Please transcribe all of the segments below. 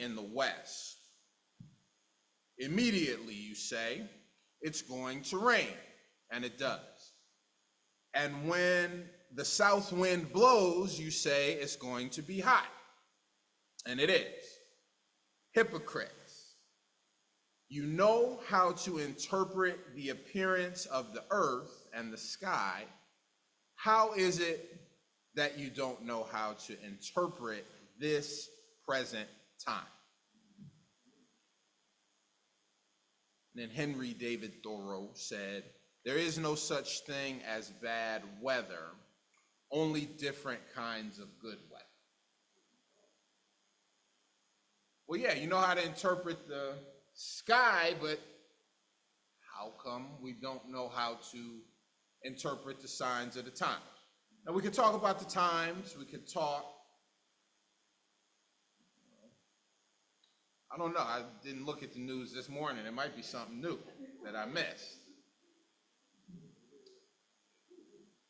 in the west. Immediately, you say, it's going to rain, and it does. And when the south wind blows, you say it's going to be hot, and it is. Hypocrites, you know how to interpret the appearance of the earth and the sky. How is it that you don't know how to interpret this present time? And then Henry David Thoreau said, there is no such thing as bad weather, only different kinds of good weather. Well, yeah, you know how to interpret the sky, but how come we don't know how to interpret the signs of the times? Now, we could talk about the times, we could talk, I don't know, I didn't look at the news this morning. It might be something new that I missed.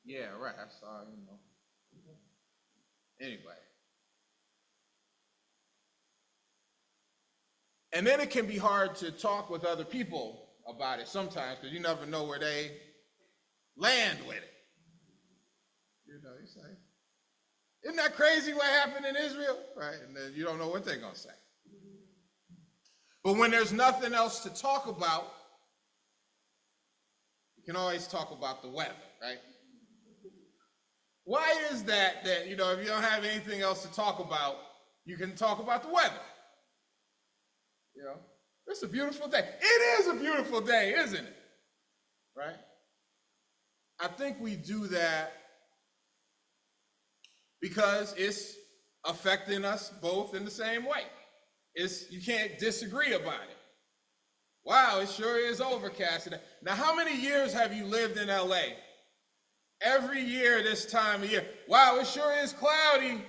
Yeah, right, I saw, Anyway. And then it can be hard to talk with other people about it sometimes because you never know where they land with it. You say, isn't that crazy what happened in Israel? Right, and then you don't know what they're going to say. But when there's nothing else to talk about, you can always talk about the weather, right? Why is that if you don't have anything else to talk about, you can talk about the weather? It's a beautiful day. It is a beautiful day, isn't it? Right? I think we do that because it's affecting us both in the same way. You can't disagree about it. Wow, it sure is overcast today. Now, how many years have you lived in LA? Every year this time of year, wow, it sure is cloudy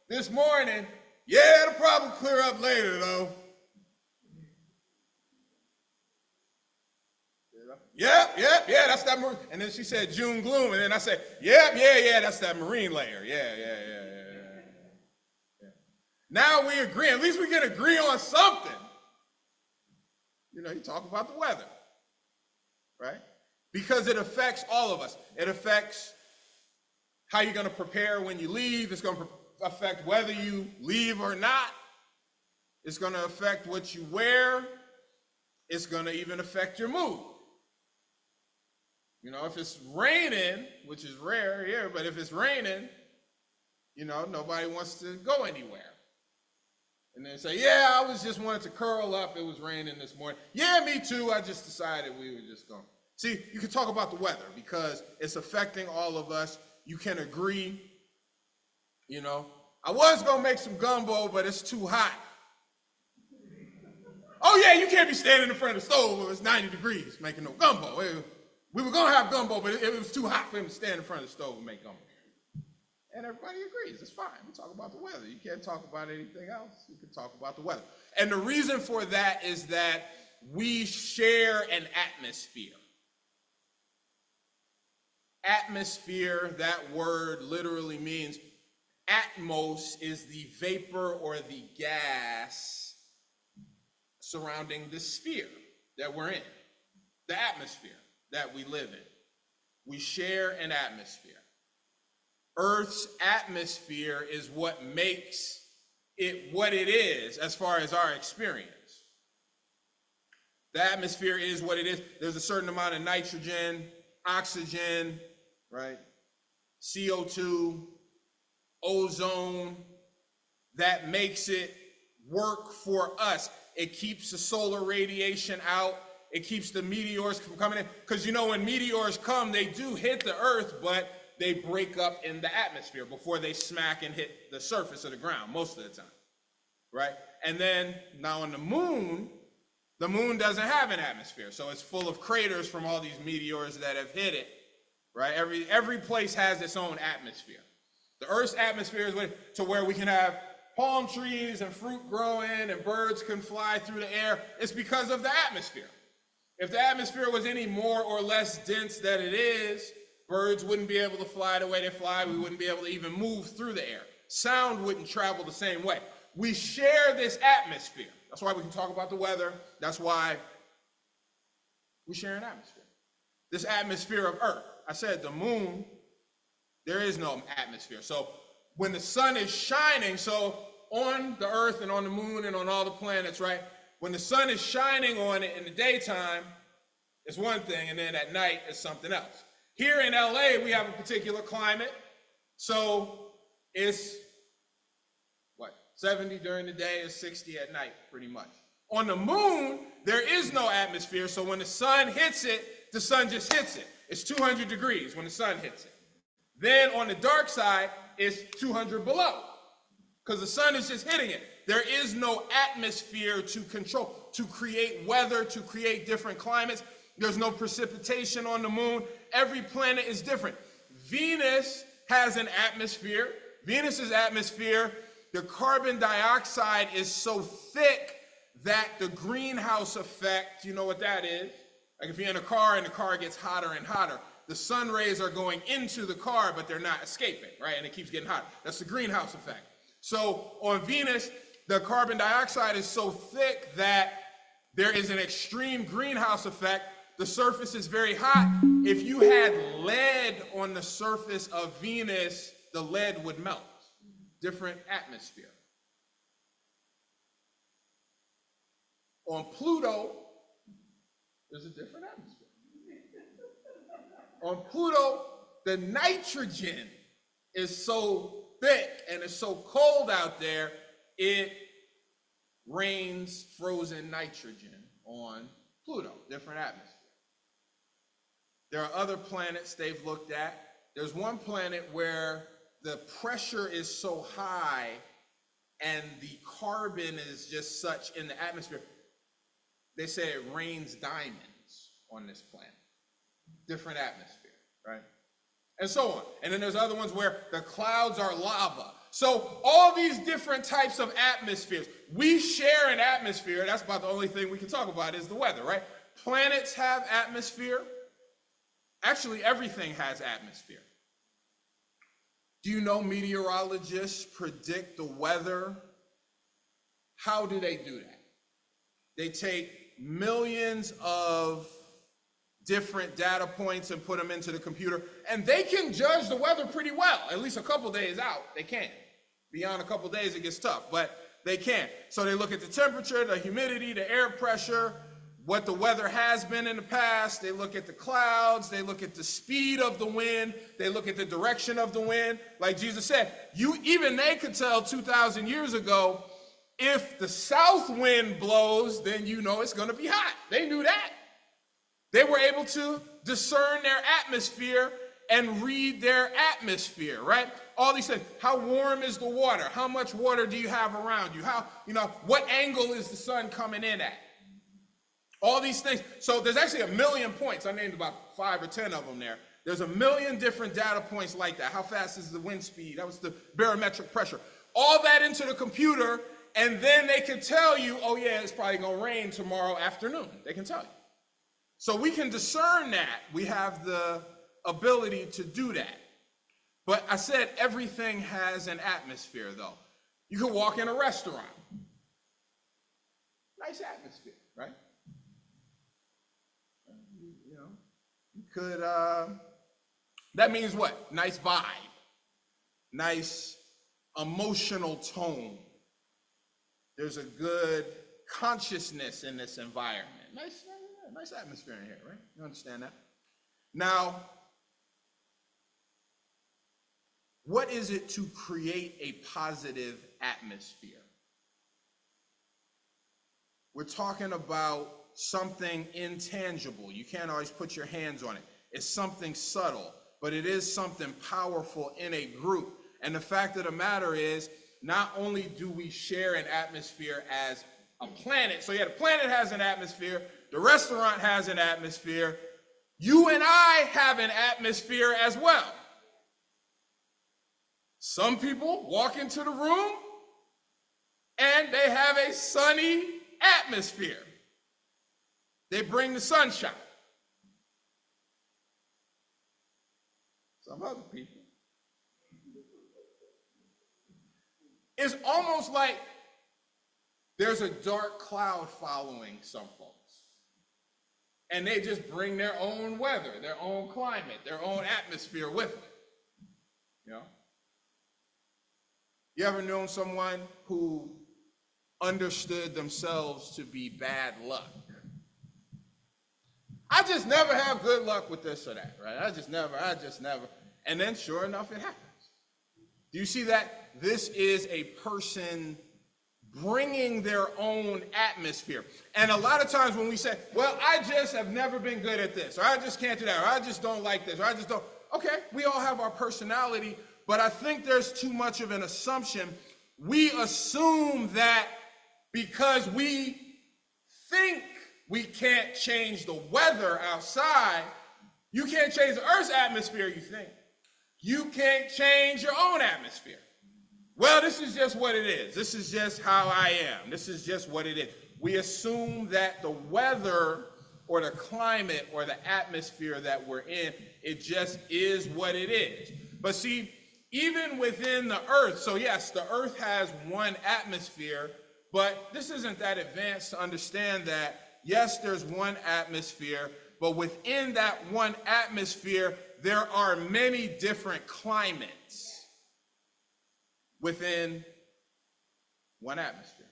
this morning. Yeah, it'll probably clear up later, though. Yep, that's that marine. And then she said June gloom, and then I said, yeah, that's that marine layer. Yeah. Now we agree. At least we can agree on something. You talk about the weather, right? Because it affects all of us. It affects how you're going to prepare when you leave. It's going to affect whether you leave or not. It's going to affect what you wear. It's going to even affect your mood. If it's raining, which is rare here, but if it's raining, nobody wants to go anywhere. And then say, yeah, I was just wanted to curl up. It was raining this morning. Yeah, me too. I just decided we were just going. See, you can talk about the weather because it's affecting all of us. You can agree. I was going to make some gumbo, but it's too hot. Oh, yeah, you can't be standing in front of the stove when it's 90 degrees making no gumbo. We were going to have gumbo, but it was too hot for him to stand in front of the stove and make gumbo. And everybody agrees. It's fine. We talk about the weather. You can't talk about anything else. You can talk about the weather. And the reason for that is that we share an atmosphere. Atmosphere, that word literally means atmos is the vapor or the gas surrounding the sphere that we're in, the atmosphere that we live in. We share an atmosphere. Earth's atmosphere is what makes it what it is as far as our experience. The atmosphere is what it is. There's a certain amount of nitrogen, oxygen, right? CO2, ozone, that makes it work for us. It keeps the solar radiation out. It keeps the meteors from coming in. Because when meteors come, they do hit the earth, but they break up in the atmosphere before they smack and hit the surface of the ground most of the time, right? And then now on the moon doesn't have an atmosphere, so it's full of craters from all these meteors that have hit it, right? Every place has its own atmosphere. The Earth's atmosphere is to where we can have palm trees and fruit growing and birds can fly through the air. It's because of the atmosphere. If the atmosphere was any more or less dense than it is, birds wouldn't be able to fly the way they fly. We wouldn't be able to even move through the air. Sound wouldn't travel the same way. We share this atmosphere. That's why we can talk about the weather. That's why we share an atmosphere. This atmosphere of Earth. I said the moon, there is no atmosphere. So when the sun is shining, so on the Earth and on the moon and on all the planets, right? When the sun is shining on it in the daytime, it's one thing, and then at night, it's something else. Here in LA, we have a particular climate. So it's, 70 during the day, it's 60 at night, pretty much. On the moon, there is no atmosphere, so when the sun hits it, the sun just hits it. It's 200 degrees when the sun hits it. Then on the dark side, it's 200 below, because the sun is just hitting it. There is no atmosphere to control, to create weather, to create different climates. There's no precipitation on the moon. Every planet is different. Venus has an atmosphere. Venus's atmosphere, the carbon dioxide is so thick that the greenhouse effect, you know what that is? Like if you're in a car and the car gets hotter and hotter, the sun rays are going into the car, but they're not escaping, right? And it keeps getting hotter. That's the greenhouse effect. So on Venus, the carbon dioxide is so thick that there is an extreme greenhouse effect. The surface is very hot. If you had lead on the surface of Venus, the lead would melt. Different atmosphere. On Pluto, there's a different atmosphere. On Pluto, the nitrogen is so thick and it's so cold out there, it rains frozen nitrogen on Pluto, different atmosphere. There are other planets they've looked at. There's one planet where the pressure is so high and the carbon is just such in the atmosphere, they say it rains diamonds on this planet. Different atmosphere, right? And so on. And then there's other ones where the clouds are lava. So all these different types of atmospheres. We share an atmosphere. That's about the only thing we can talk about is the weather, right? Planets have atmosphere. Actually, everything has atmosphere. Do you know meteorologists predict the weather? How do they do that? They take millions of different data points and put them into the computer, and they can judge the weather pretty well, at least a couple days out, they can. Beyond a couple days, it gets tough, but they can. So they look at the temperature, the humidity, the air pressure, what the weather has been in the past, they look at the clouds, they look at the speed of the wind, they look at the direction of the wind. Like Jesus said, even they could tell 2,000 years ago, if the south wind blows, then you know it's gonna be hot. They knew that. They were able to discern their atmosphere and read their atmosphere, right? All these things. How warm is the water? How much water do you have around you? What angle is the sun coming in at? All these things. So there's actually 1 million points. I named about 5 or 10 of them there. There's 1 million different data points like that. How fast is the wind speed? That was the barometric pressure. All that into the computer, and then they can tell you, oh yeah, it's probably gonna rain tomorrow afternoon. They can tell you. So we can discern that. We have the ability to do that. But I said everything has an atmosphere though. You could walk in a restaurant. Nice atmosphere, right? You could, that means what? Nice vibe, nice emotional tone. There's a good consciousness in this environment. Nice atmosphere in here, right? You understand that? Now, what is it to create a positive atmosphere? We're talking about something intangible. You can't always put your hands on it. It's something subtle, but it is something powerful in a group. And the fact of the matter is, not only do we share an atmosphere as a planet, so yeah, the planet has an atmosphere, the restaurant has an atmosphere, you and I have an atmosphere as well. Some people walk into the room and they have a sunny atmosphere. They bring the sunshine. Some other people. It's almost like there's a dark cloud following some folks. And they just bring their own weather, their own climate, their own atmosphere with them. You know? You ever known someone who understood themselves to be bad luck? I just never have good luck with this or that, right? I just never. And then sure enough, it happens. Do you see that? This is a person bringing their own atmosphere. And a lot of times when we say, well, I just have never been good at this, or I just can't do that, or I just don't like this, or I just don't. Okay, we all have our personality, but I think there's too much of an assumption. We assume that because we think we can't change the weather outside, you can't change the Earth's atmosphere, you think. You can't change your own atmosphere. Well, this is just what it is. This is just how I am. This is just what it is. We assume that the weather or the climate or the atmosphere that we're in, it just is what it is. But see, even within the Earth, so yes, the Earth has one atmosphere, but this isn't that advanced to understand that, yes, there's one atmosphere, but within that one atmosphere, there are many different climates within one atmosphere.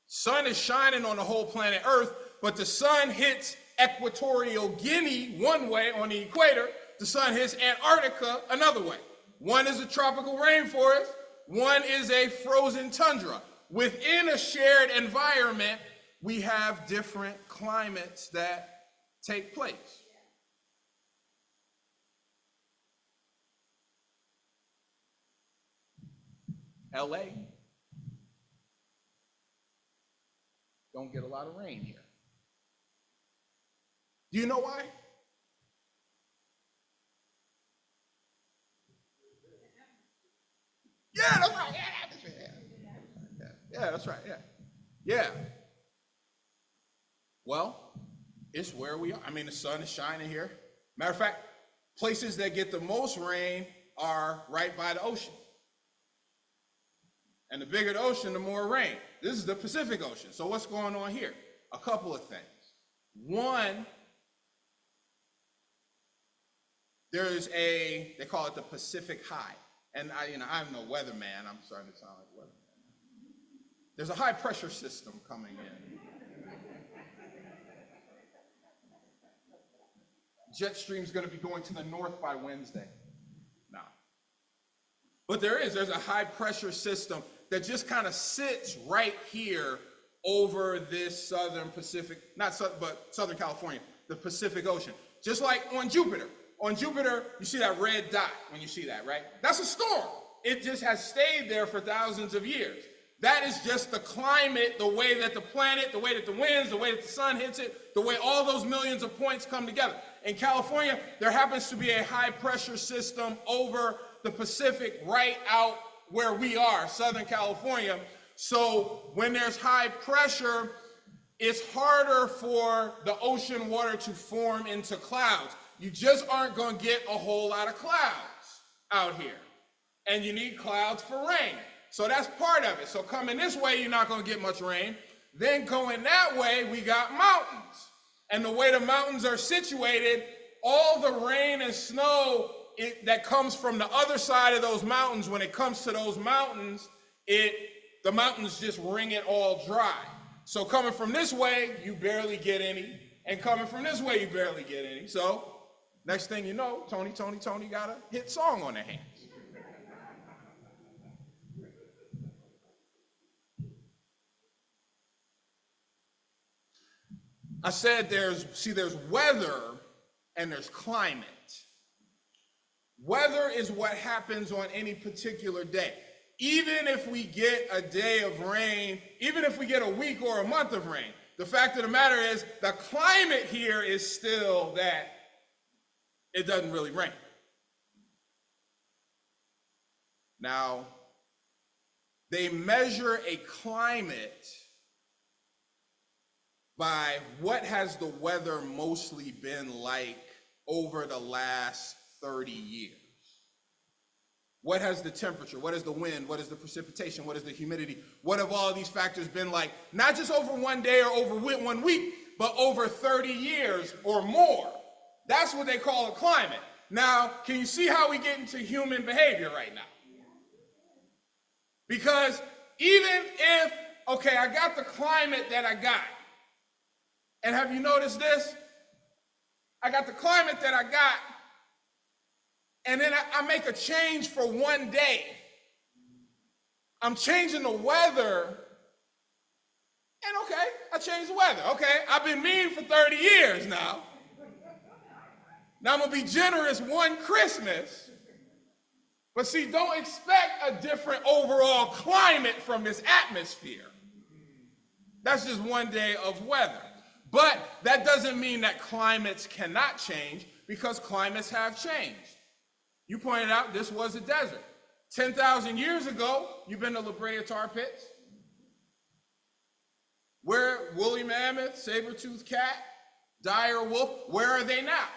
Sun is shining on the whole planet Earth, but the sun hits Equatorial Guinea one way on the equator, the sun hits Antarctica another way. One is a tropical rainforest, one is a frozen tundra. Within a shared environment, we have different climates that take place. LA don't get a lot of rain here. Do you know why? Yeah, that's right. Yeah, that's right. Yeah. Well, it's where we are. I mean, the sun is shining here. Matter of fact, places that get the most rain are right by the ocean. And the bigger the ocean, the more rain. This is the Pacific Ocean. So what's going on here? A couple of things. One, they call it the Pacific High. And I'm no weatherman. I'm starting to sound like a weatherman. There's a high pressure system coming in. Jet stream's going to be going to the north by Wednesday. No. But there's a high pressure system that just kind of sits right here over this southern California, the Pacific Ocean. Just like on Jupiter. On Jupiter, you see that red dot when you see that, right? That's a storm. It just has stayed there for thousands of years. That is just the climate, the way that the planet, the way that the winds, the way that the sun hits it, the way all those millions of points come together. In California, there happens to be a high pressure system over the Pacific right out where we are, Southern California. So when there's high pressure, it's harder for the ocean water to form into clouds. You just aren't going to get a whole lot of clouds out here. And you need clouds for rain. So that's part of it. So coming this way, you're not going to get much rain. Then going that way, we got mountains. And the way the mountains are situated, all the rain and snow that comes from the other side of those mountains, when it comes to those mountains, the mountains just wring it all dry. So coming from this way, you barely get any. And coming from this way, you barely get any. So next thing you know, Tony got a hit song on their hands. I said there's weather and there's climate. Weather is what happens on any particular day. Even if we get a day of rain, even if we get a week or a month of rain, the fact of the matter is the climate here is still that it doesn't really rain. Now, they measure a climate by what has the weather mostly been like over the last 30 years. What has the temperature? What is the wind? What is the precipitation? What is the humidity? What have all of these factors been like? Not just over one day or over 1 week, but over 30 years or more. That's what they call a climate. Now, can you see how we get into human behavior right now? Because even if, okay, I got the climate that I got, and have you noticed this? I got the climate that I got, and then I make a change for 1 day. I'm changing the weather, and okay, I changed the weather. Okay, I've been mean for 30 years now. Now I'm gonna be generous one Christmas. But see, don't expect a different overall climate from this atmosphere. That's just 1 day of weather. But that doesn't mean that climates cannot change, because climates have changed. You pointed out this was a desert. 10,000 years ago, you've been to La Brea tar pits? Where woolly mammoth, saber-toothed cat, dire wolf, where are they now?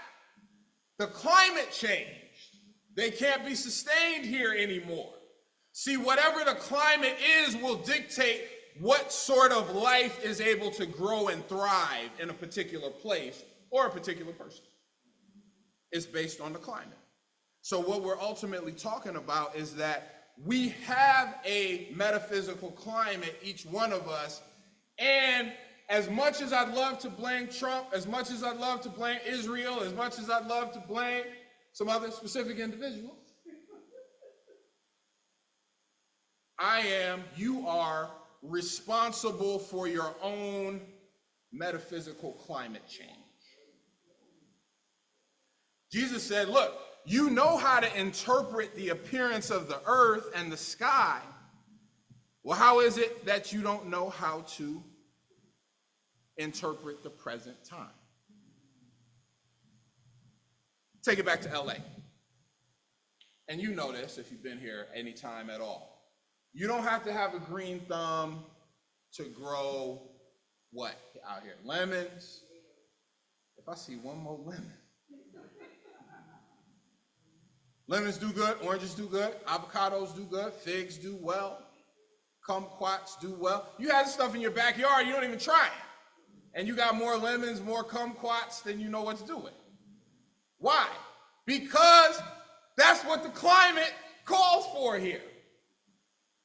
The climate changed. They can't be sustained here anymore. See, whatever the climate is will dictate what sort of life is able to grow and thrive in a particular place or a particular person. It's based on the climate. So what we're ultimately talking about is that we have a metaphysical climate, each one of us, and as much as I'd love to blame Trump, as much as I'd love to blame Israel, as much as I'd love to blame some other specific individuals, you are responsible for your own metaphysical climate change. Jesus said, look, you know how to interpret the appearance of the earth and the sky. Well, how is it that you don't know how to interpret the present time? Take it back to LA. And you know this if you've been here any time at all. You don't have to have a green thumb to grow what out here? Lemons. If I see one more lemon. Lemons do good, oranges do good, avocados do good, figs do well, kumquats do well. You have this stuff in your backyard, you don't even try it. And you got more lemons, more kumquats than you know what to do with. Why? Because that's what the climate calls for here.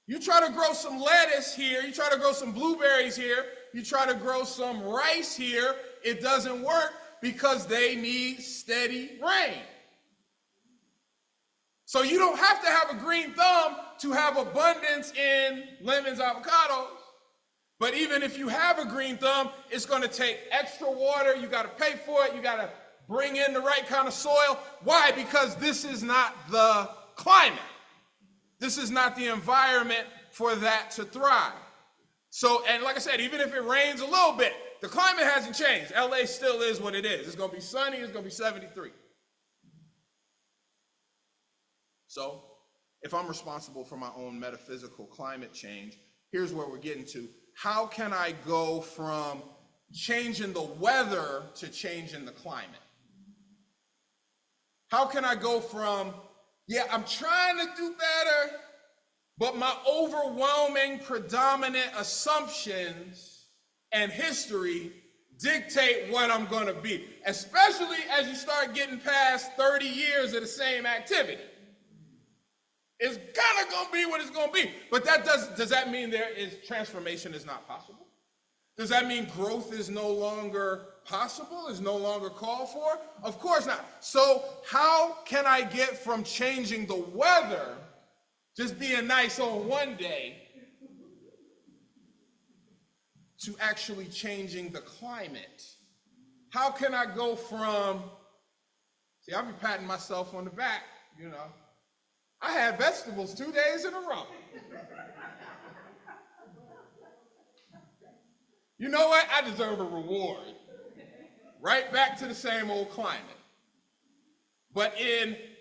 You try to grow some lettuce here, you try to grow some blueberries here, you try to grow some rice here, it doesn't work because they need steady rain. So you don't have to have a green thumb to have abundance in lemons, avocados. But even if you have a green thumb, it's going to take extra water. You got to pay for it. You got to bring in the right kind of soil. Why? Because this is not the climate. This is not the environment for that to thrive. So, and like I said, even if it rains a little bit, the climate hasn't changed. LA still is what it is. It's going to be sunny. It's going to be 73. So, if I'm responsible for my own metaphysical climate change, here's where we're getting to. How can I go from changing the weather to changing the climate? How can I go from, yeah, I'm trying to do better, but my overwhelming predominant assumptions and history dictate what I'm going to be, especially as you start getting past 30 years of the same activity. It's kind of going to be what it's going to be. But does that mean transformation is not possible? Does that mean growth is no longer possible, is no longer called for? Of course not. So how can I get from changing the weather, just being nice on one day, to actually changing the climate? How can I go from, see, I'll be patting myself on the back, you know. I had vegetables 2 days in a row. You know what? I deserve a reward. Right back to the same old climate. But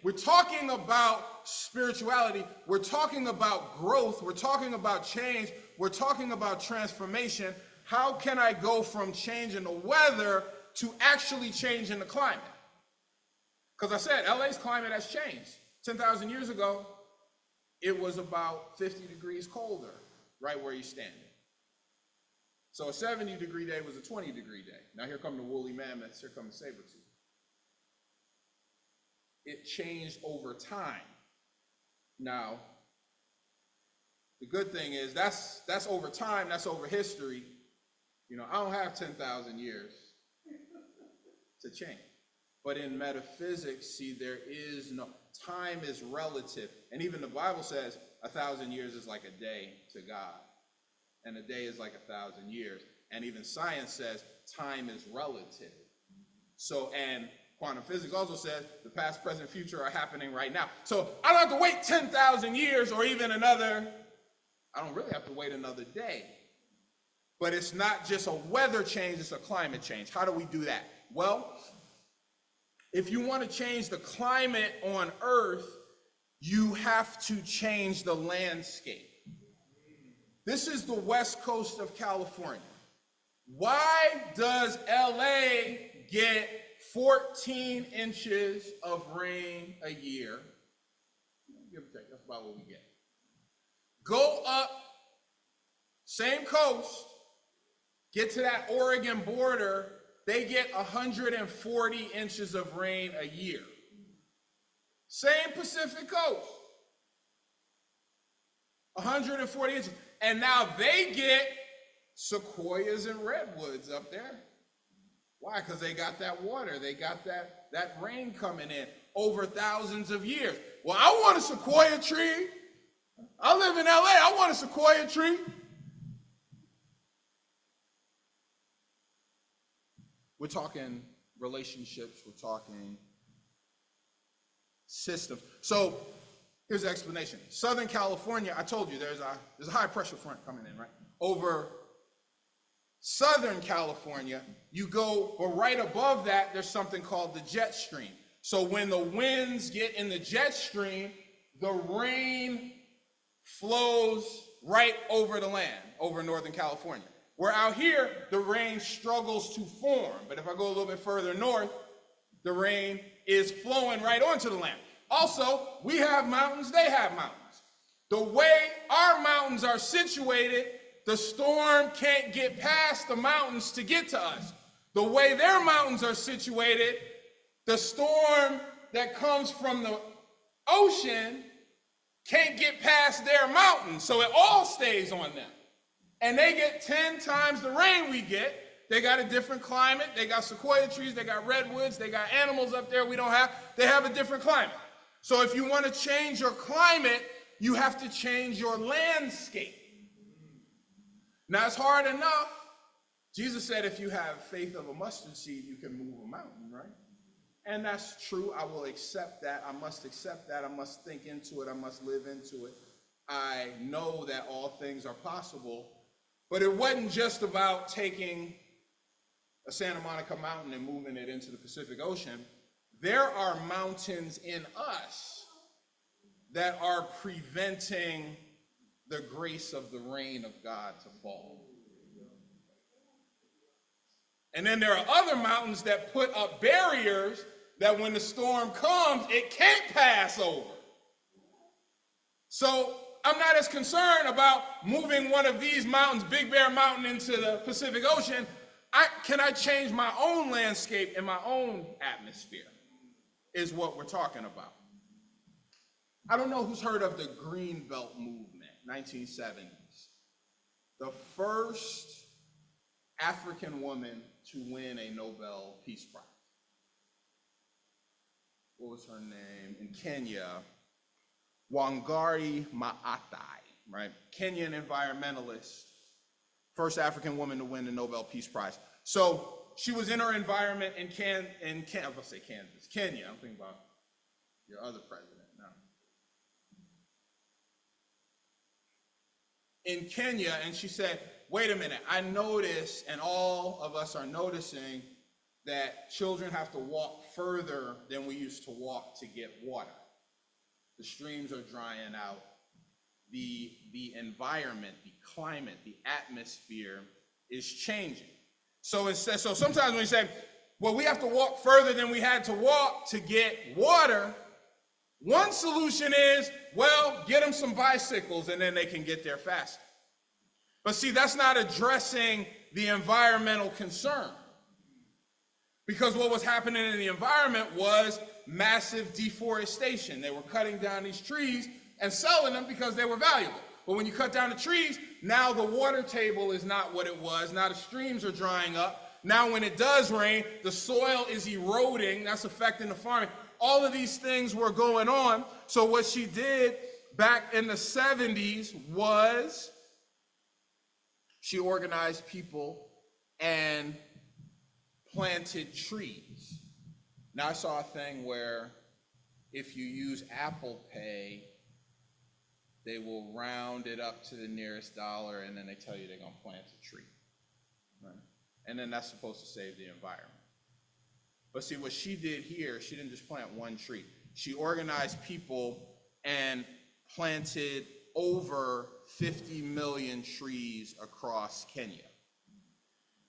we're talking about spirituality, we're talking about growth, we're talking about change, we're talking about transformation. How can I go from changing the weather to actually changing the climate? Because I said LA's climate has changed. 10,000 years ago, it was about 50 degrees colder right where you're standing. So a 70-degree day was a 20-degree day. Now here come the woolly mammoths, here come the saber-tooth. It changed over time. Now, the good thing is that's over time, that's over history. You know, I don't have 10,000 years to change. But in metaphysics, see, there is no, time is relative. And even the Bible says 1,000 years is like a day to God. And a day is like 1,000 years. And even science says time is relative. So, and quantum physics also says the past, present, future are happening right now. So I don't have to wait 10,000 years or even I don't really have to wait another day. But it's not just a weather change, it's a climate change. How do we do that? Well, if you want to change the climate on Earth, you have to change the landscape. This is the west coast of California. Why does LA get 14 inches of rain a year? Give or take, that's about what we get. Go up, same coast, get to that Oregon border, they get 140 inches of rain a year. Same Pacific coast, 140 inches. And now they get sequoias and redwoods up there. Why? Because they got that water. They got that rain coming in over thousands of years. Well, I want a sequoia tree. I live in LA. I want a sequoia tree. We're talking relationships. We're talking systems. So here's the explanation. Southern California, I told you there's a high pressure front coming in, right? Over Southern California, you go, but right above that, there's something called the jet stream. So when the winds get in the jet stream, the rain flows right over the land, over Northern California. Where out here, the rain struggles to form. But if I go a little bit further north, the rain is flowing right onto the land. Also, we have mountains, they have mountains. The way our mountains are situated, the storm can't get past the mountains to get to us. The way their mountains are situated, the storm that comes from the ocean can't get past their mountains, so it all stays on them. And they get 10 times the rain we get. They got a different climate. They got sequoia trees. They got redwoods. They got animals up there we don't have. They have a different climate. So if you want to change your climate, you have to change your landscape. Now, it's hard enough. Jesus said if you have faith of a mustard seed, you can move a mountain, right? And that's true. I will accept that. I must accept that. I must think into it. I must live into it. I know that all things are possible. But it wasn't just about taking a Santa Monica mountain and moving it into the Pacific Ocean. There are mountains in us that are preventing the grace of the rain of God to fall. And then there are other mountains that put up barriers that when the storm comes, it can't pass over. So I'm not as concerned about moving one of these mountains, Big Bear Mountain, into the Pacific Ocean. Can I change my own landscape and my own atmosphere is what we're talking about. I don't know who's heard of the Green Belt movement, 1970s. The first African woman to win a Nobel Peace Prize. What was her name? In Kenya, Wangari Maathai, right? Kenyan environmentalist, first African woman to win the Nobel Peace Prize. So she was in her environment in Kenya. I'm gonna say Kansas, Kenya. I'm thinking about your other president now. In Kenya, and she said, wait a minute, I notice, and all of us are noticing, that children have to walk further than we used to walk to get water. The streams are drying out. The environment, the climate, the atmosphere is changing. So sometimes when you say, well, we have to walk further than we had to walk to get water, One solution is, well, get them some bicycles and then they can get there faster. But see, that's not addressing the environmental concern. Because what was happening in the environment was massive deforestation. They were cutting down these trees and selling them because they were valuable. But when you cut down the trees, now the water table is not what it was. Now the streams are drying up. Now when it does rain, the soil is eroding. That's affecting the farming. All of these things were going on. So what she did back in the 70s was she organized people and planted trees. Now I saw a thing where if you use Apple Pay, they will round it up to the nearest dollar and then they tell you they're going to plant a tree. Right? And then that's supposed to save the environment. But see, what she did here, she didn't just plant one tree. She organized people and planted over 50 million trees across Kenya.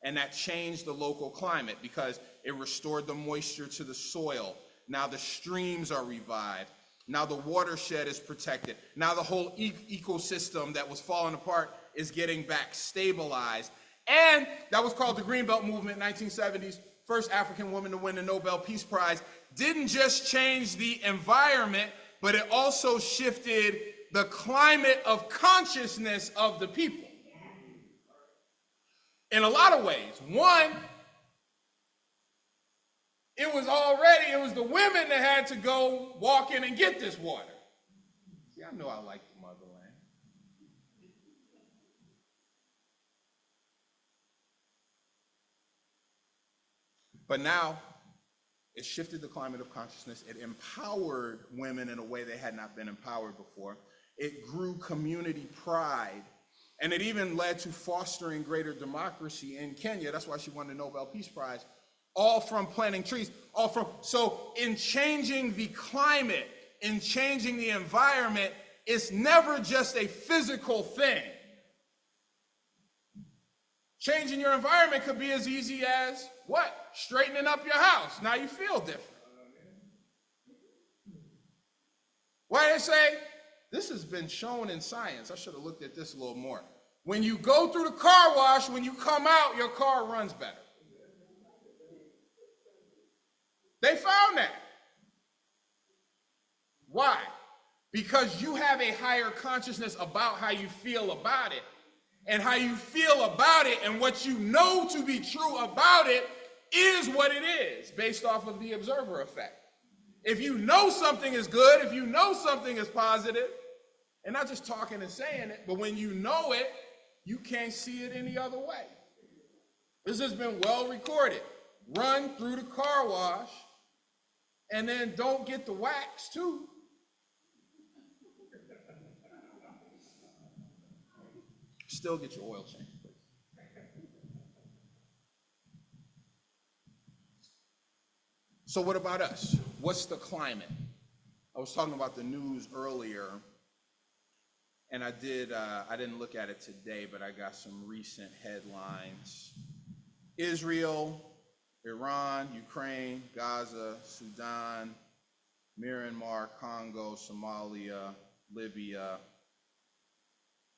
And that changed the local climate because it restored the moisture to the soil. Now the streams are revived. Now the watershed is protected. Now the whole ecosystem that was falling apart is getting back stabilized. And that was called the Greenbelt Movement in 1970s. First African woman to win the Nobel Peace Prize. Didn't just change the environment, but it also shifted the climate of consciousness of the people. In a lot of ways. One, it was the women that had to go walk in and get this water. See, I know I like the motherland. But now, it shifted the climate of consciousness. It empowered women in a way they had not been empowered before. It grew community pride. And it even led to fostering greater democracy in Kenya. That's why she won the Nobel Peace Prize. All from planting trees. So in changing the climate, in changing the environment, it's never just a physical thing. Changing your environment could be as easy as what? Straightening up your house. Now you feel different. Why do they say? This has been shown in science. I should have looked at this a little more. When you go through the car wash, when you come out, your car runs better. They found that. Why? Because you have a higher consciousness about how you feel about it. And how you feel about it and what you know to be true about it is what it is, based off of the observer effect. If you know something is good, if you know something is positive, and not just talking and saying it, but when you know it, you can't see it any other way. This has been well recorded. Run through the car wash, and then don't get the wax too. Still get your oil change, please. So what about us? What's the climate? I was talking about the news earlier, and I didn't look at it today, but I got some recent headlines. Israel, Iran, Ukraine, Gaza, Sudan, Myanmar, Congo, Somalia, Libya.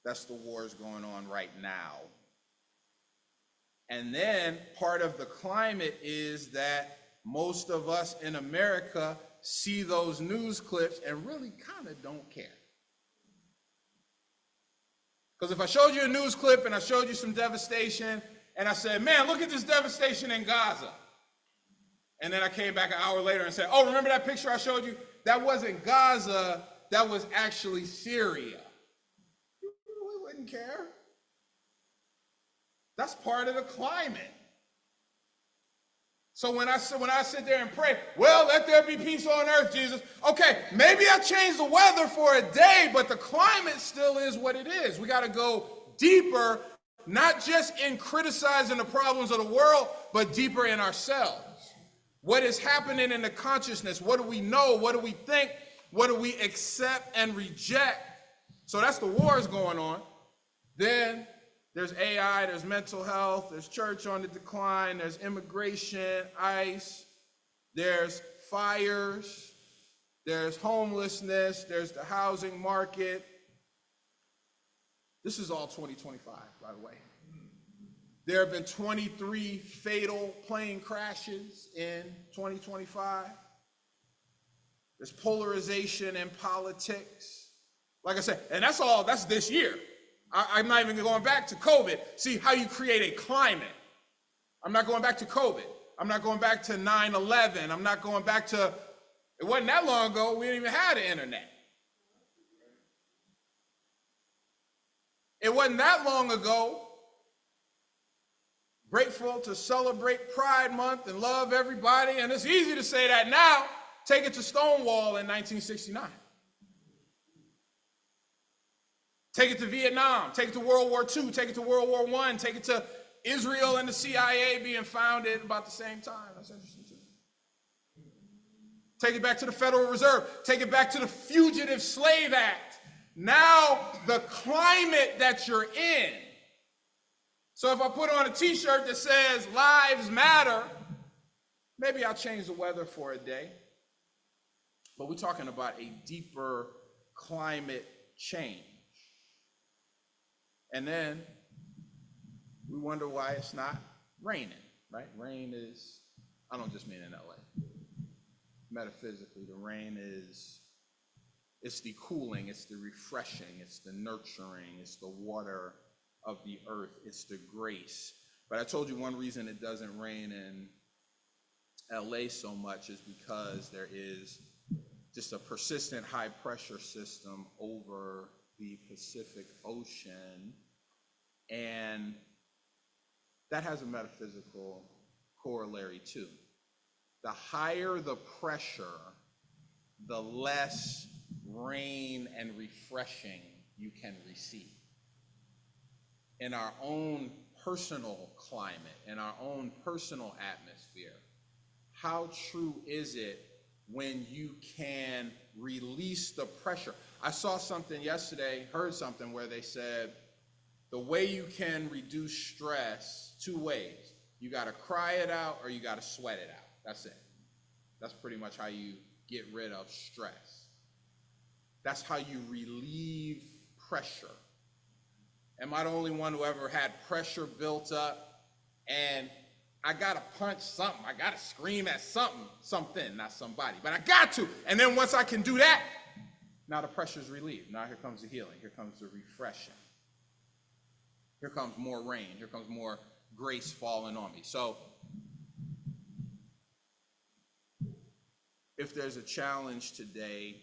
That's the wars going on right now. And then part of the climate is that most of us in America see those news clips and really kind of don't care. Because if I showed you a news clip and I showed you some devastation and I said, man, look at this devastation in Gaza. And then I came back an hour later and said, oh, remember that picture I showed you? That wasn't Gaza, that was actually Syria. We wouldn't care. That's part of the climate. So when I sit there and pray, well, let there be peace on earth, Jesus. Okay, maybe I changed the weather for a day, but the climate still is what it is. We got to go deeper, not just in criticizing the problems of the world, but deeper in ourselves. What is happening in the consciousness? What do we know? What do we think? What do we accept and reject? So that's the wars going on. Then there's AI, there's mental health, there's church on the decline, there's immigration, ICE, there's fires, There's homelessness, there's the housing market. This is all 2025, by the way. There have been 23 fatal plane crashes in 2025. There's polarization in politics. Like I said, and that's this year. I'm not even going back to COVID. See how you create a climate. I'm not going back to COVID. I'm not going back to 9/11. I'm not going back to, it wasn't that long ago, we didn't even have the internet. It wasn't that long ago, grateful to celebrate Pride Month and love everybody, and it's easy to say that now. Take it to Stonewall in 1969. Take it to Vietnam, take it to World War II, take it to World War I, take it to Israel and the CIA being founded about the same time. That's interesting too. Take it back to the Federal Reserve, take it back to the Fugitive Slave Act. Now the climate that you're in. So if I put on a t-shirt that says lives matter, maybe I'll change the weather for a day. But we're talking about a deeper climate change. And then we wonder why it's not raining, right? Rain is, I don't just mean in LA. Metaphysically, the rain is, it's the cooling, it's the refreshing, it's the nurturing, it's the water of the earth, it's the grace. But I told you one reason it doesn't rain in LA so much is because there is just a persistent high pressure system over the Pacific Ocean, and that has a metaphysical corollary too. The higher the pressure, the less rain and refreshing you can receive. In our own personal climate, in our own personal atmosphere, how true is it when you can release the pressure? I saw something yesterday, heard something where they said the way you can reduce stress, two ways. You got to cry it out or you got to sweat it out. That's it. That's pretty much how you get rid of stress. That's how you relieve pressure. Am I the only one who ever had pressure built up and I got to punch something, I got to scream at something, not somebody, but I got to. And then once I can do that, now the pressure's relieved. Now here comes the healing. Here comes the refreshing. Here comes more rain. Here comes more grace falling on me. So if there's a challenge today,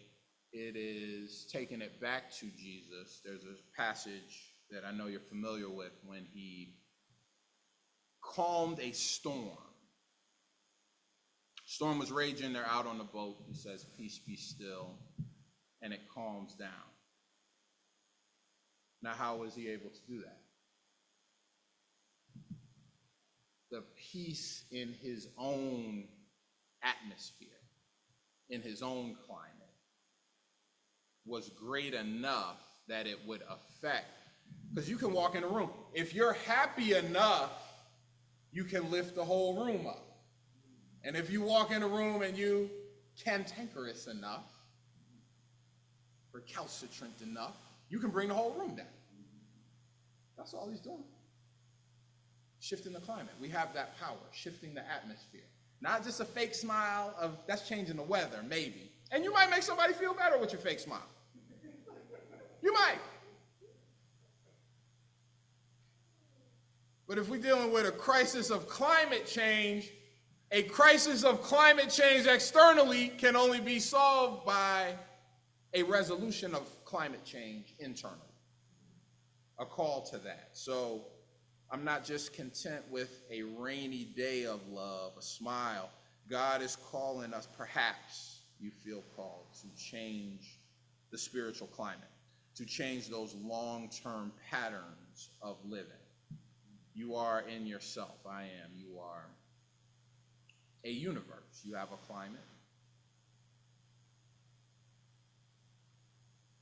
it is taking it back to Jesus. There's a passage that I know you're familiar with when he calmed a storm. Storm was raging, they're out on the boat. He says, "Peace, be still," and it calms down. Now, how was he able to do that? The peace in his own atmosphere, in his own climate, was great enough that it would affect. Because you can walk in a room. If you're happy enough, you can lift the whole room up. And if you walk in a room and you cantankerous enough, recalcitrant enough, you can bring the whole room down. That's all he's doing. Shifting the climate. We have that power, shifting the atmosphere. Not just a fake smile of, that's changing the weather, maybe. And you might make somebody feel better with your fake smile. You might. But if we're dealing with a crisis of climate change, a crisis of climate change externally can only be solved by a resolution of climate change internally. A call to that. So I'm not just content with a rainy day of love, a smile. God is calling us, perhaps you feel called to change the spiritual climate, to change those long-term patterns of living. You are in yourself. I am. You are a universe. You have a climate.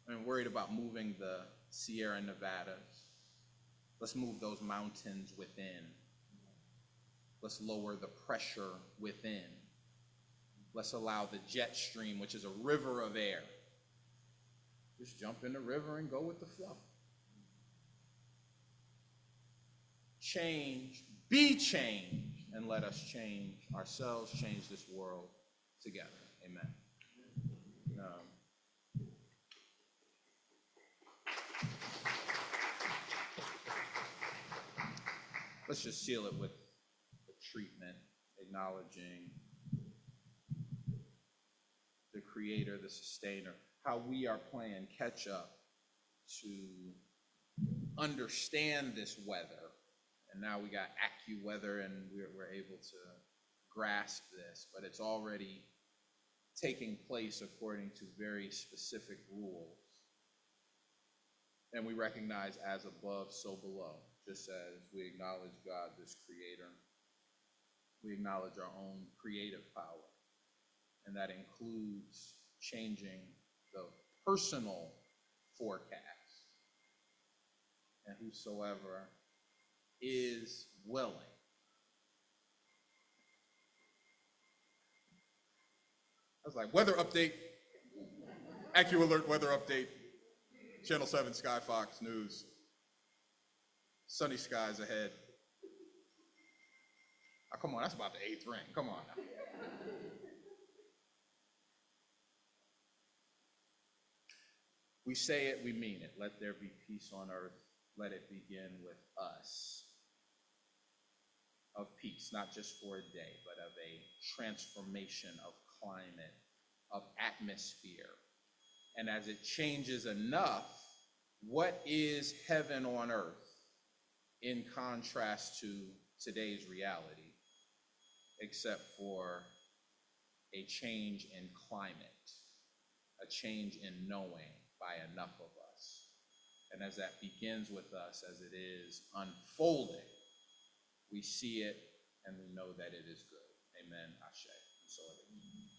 I'm worried about moving the Sierra Nevadas. Let's move those mountains within. Let's lower the pressure within. Let's allow the jet stream, which is a river of air. Just jump in the river and go with the flow. Change, be changed, and let us change ourselves, change this world together. Amen. Let's just seal it with the treatment, acknowledging the creator, the sustainer, how we are playing catch up to understand this weather. And now we got AccuWeather and we're able to grasp this, but it's already taking place according to very specific rules. And we recognize as above, so below. Just as we acknowledge God, this creator, we acknowledge our own creative power. And that includes changing the personal forecast. And whosoever is willing. I was like, weather update, AccuAlert weather update, Channel 7 Sky Fox News. Sunny skies ahead. Oh, come on, that's about the 8th ring. Come on now. We say it, we mean it. Let there be peace on earth. Let it begin with us. Of peace, not just for a day, but of a transformation of climate, of atmosphere. And as it changes enough, what is heaven on earth in contrast to today's reality, except for a change in climate, a change in knowing by enough of us. And as that begins with us, as it is unfolding, we see it and we know that it is good. Amen. Ashe. And so it is.